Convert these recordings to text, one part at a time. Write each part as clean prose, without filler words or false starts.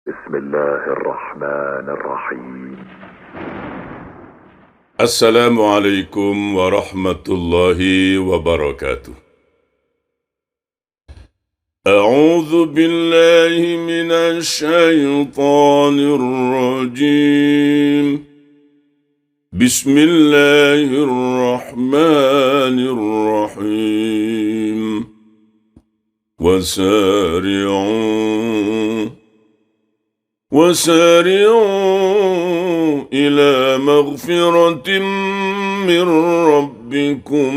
بسم الله الرحمن الرحيم. السلام عليكم ورحمة الله وبركاته. أعوذ بالله من الشيطان الرجيم. بسم الله الرحمن الرحيم. وسارعوا إلى مغفرة من ربكم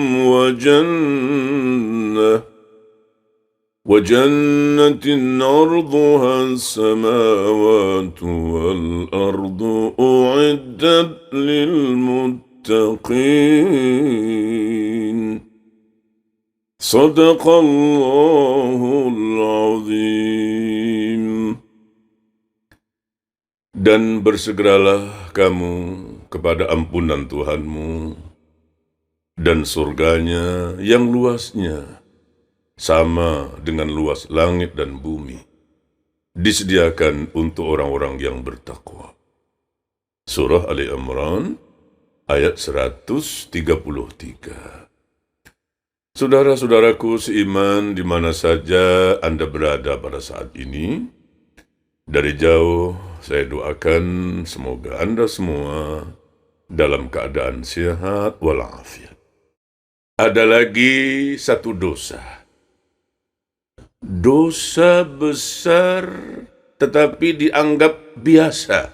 وجنة عرضها السماوات والأرض أعدت للمتقين. صدق الله العظيم. Dan bersegeralah kamu kepada ampunan Tuhanmu dan surganya yang luasnya sama dengan luas langit dan bumi, disediakan untuk orang-orang yang bertakwa. Surah Ali Imran ayat 133. Saudara-saudaraku seiman di mana saja Anda berada pada saat ini, dari jauh saya doakan semoga Anda semua dalam keadaan sehat walafiat. Ada lagi satu dosa. Dosa besar tetapi dianggap biasa.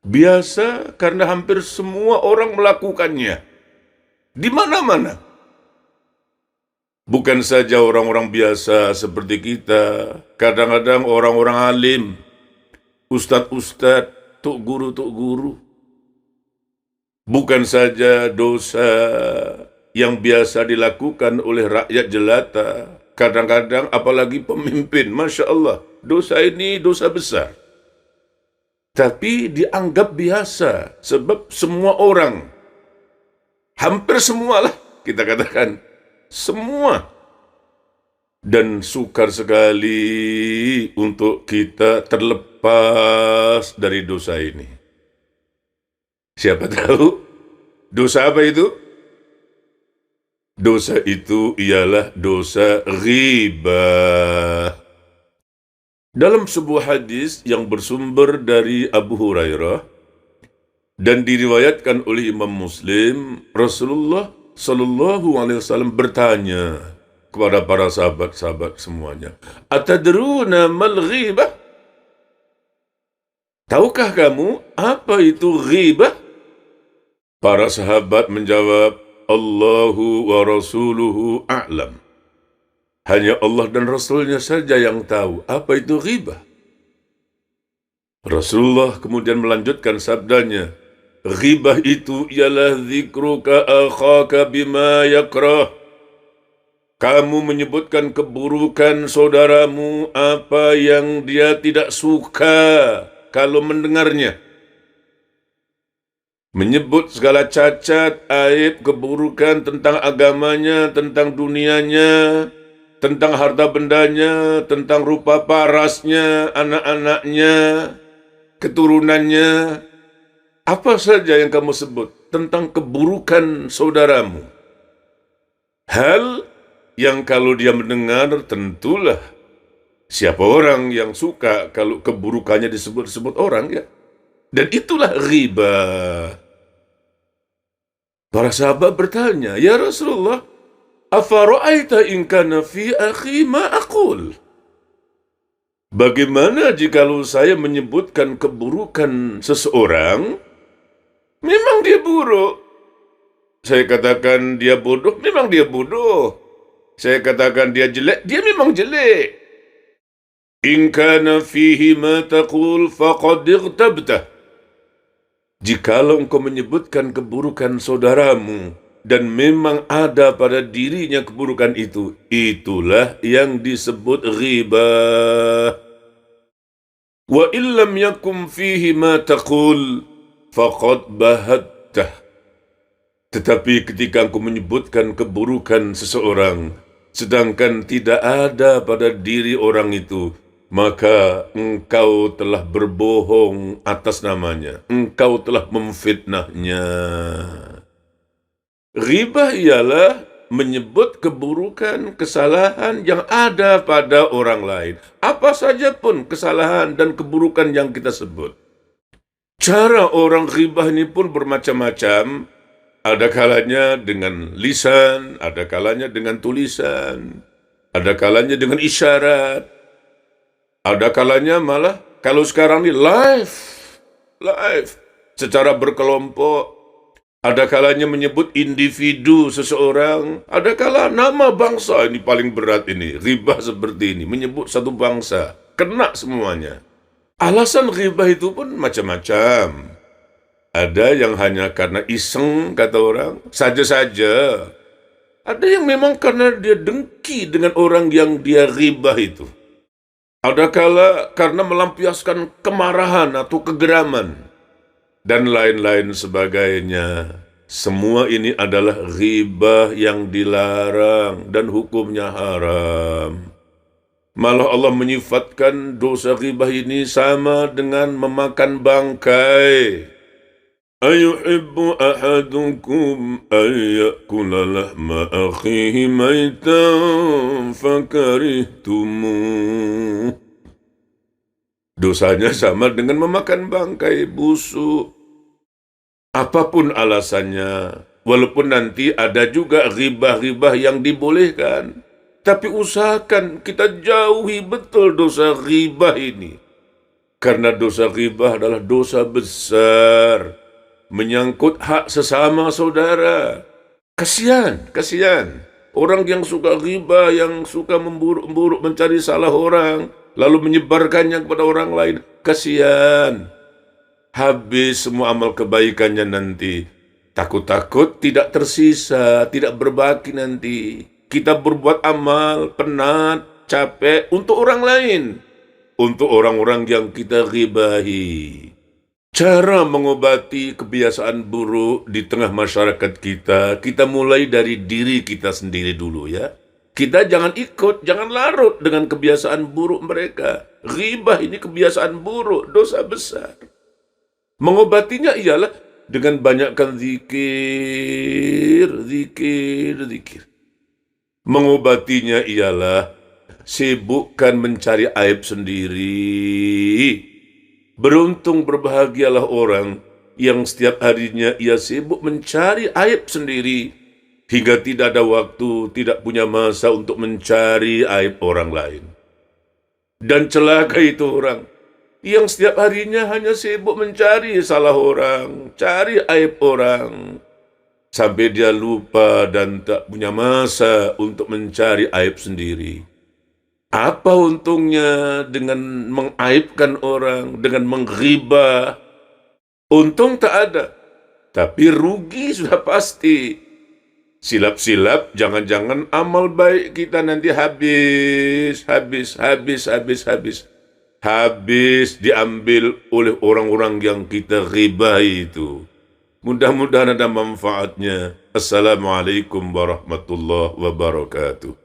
Biasa karena hampir semua orang melakukannya. Di mana-mana. Bukan saja orang-orang biasa seperti kita, kadang-kadang orang-orang alim, ustadz-ustadz, tuk guru. Bukan saja dosa yang biasa dilakukan oleh rakyat jelata, kadang-kadang apalagi pemimpin, Masya Allah, dosa ini dosa besar. Tapi dianggap biasa, sebab semua orang, hampir semualah kita katakan, semua. Dan sukar sekali untuk kita terlepas dari dosa ini. Siapa tahu dosa apa itu? Dosa itu ialah dosa ghibah. Dalam sebuah hadis yang bersumber dari Abu Hurairah dan diriwayatkan oleh Imam Muslim, Rasulullah Sallallahu Alaihi Wasallam bertanya kepada para sahabat-sahabat semuanya, "Atadruna mal ghibah?" Tahukah kamu apa itu ghibah? Para sahabat menjawab, "Allahu wa rasuluhu a'lam." Hanya Allah dan Rasulnya saja yang tahu apa itu ghibah. Rasulullah kemudian melanjutkan sabdanya, ghibah itu ialah zikruka akhaka bima yakrah. Kamu menyebutkan keburukan saudaramu apa yang dia tidak suka kalau mendengarnya. Menyebut segala cacat, aib, keburukan tentang agamanya, tentang dunianya, tentang harta bendanya, tentang rupa parasnya, anak-anaknya, keturunannya. Apa saja yang kamu sebut tentang keburukan saudaramu. Hal yang kalau dia mendengar tentulah siapa orang yang suka kalau keburukannya disebut-sebut orang ya. Dan itulah ghibah. Para sahabat bertanya, "Ya Rasulullah, afara'aita in kana fi akhi ma aqul?" Bagaimana jikalau saya menyebutkan keburukan seseorang? Memang dia buruk. Saya katakan dia bodoh, memang dia bodoh. Saya katakan dia jelek, dia memang jelek. In kana fihi ma taqul faqad ightabtah. Jikalau engkau menyebutkan keburukan saudaramu dan memang ada pada dirinya keburukan itu, itulah yang disebut ghibah. Wa illam yakum fihi ma taqul faqad bahattah. Tetapi ketika engkau menyebutkan keburukan seseorang, sedangkan tidak ada pada diri orang itu, maka engkau telah berbohong atas namanya. Engkau telah memfitnahnya. Ghibah ialah menyebut keburukan, kesalahan yang ada pada orang lain. Apa saja pun kesalahan dan keburukan yang kita sebut. Cara orang ghibah ini pun bermacam-macam. Ada kalanya dengan lisan, ada kalanya dengan tulisan, ada kalanya dengan isyarat, ada kalanya malah kalau sekarang ini live, secara berkelompok. Ada kalanya menyebut individu seseorang, ada kala nama bangsa. Ini paling berat ini, ghibah seperti ini, menyebut satu bangsa, kena semuanya. Alasan ghibah itu pun macam-macam. Ada yang hanya karena iseng, kata orang, saja-saja. Ada yang memang karena dia dengki dengan orang yang dia ghibah itu. Ada kala karena melampiaskan kemarahan atau kegeraman, dan lain-lain sebagainya. Semua ini adalah ghibah yang dilarang dan hukumnya haram. Malah Allah menyifatkan dosa ghibah ini sama dengan memakan bangkai. Ayuhibbu ahadukum an ya'kula lahma akhihi maitan fakarihtumuh. Dosanya sama dengan memakan bangkai busuk. Apapun alasannya, walaupun nanti ada juga ghibah-ghibah yang dibolehkan, tapi usahakan kita jauhi betul dosa ghibah ini. Karena dosa ghibah adalah dosa besar, menyangkut hak sesama saudara. Kasihan. Orang yang suka ghibah, yang suka memburuk-buruk mencari salah orang, lalu menyebarkannya kepada orang lain. Kasihan. Habis semua amal kebaikannya nanti. Takut-takut tidak tersisa, tidak berbaki nanti. Kita berbuat amal, penat, capek untuk orang lain. Untuk orang-orang yang kita ghibahi. Cara mengobati kebiasaan buruk di tengah masyarakat kita mulai dari diri kita sendiri dulu ya. Kita jangan ikut, jangan larut dengan kebiasaan buruk mereka. Ghibah ini kebiasaan buruk, dosa besar. Mengobatinya ialah dengan banyakkan zikir. Mengobatinya ialah sibukkan mencari aib sendiri. Beruntung berbahagialah orang yang setiap harinya ia sibuk mencari aib sendiri, hingga tidak ada waktu, tidak punya masa untuk mencari aib orang lain. Dan celaka itu orang yang setiap harinya hanya sibuk mencari salah orang, cari aib orang, sampai dia lupa dan tak punya masa untuk mencari aib sendiri. Apa untungnya dengan mengaibkan orang, dengan mengghibah? Untung tak ada, tapi rugi sudah pasti. Silap-silap, jangan-jangan amal baik kita nanti habis diambil oleh orang-orang yang kita ghibahi itu. Mudah-mudahan ada manfaatnya. Assalamualaikum warahmatullahi wabarakatuh.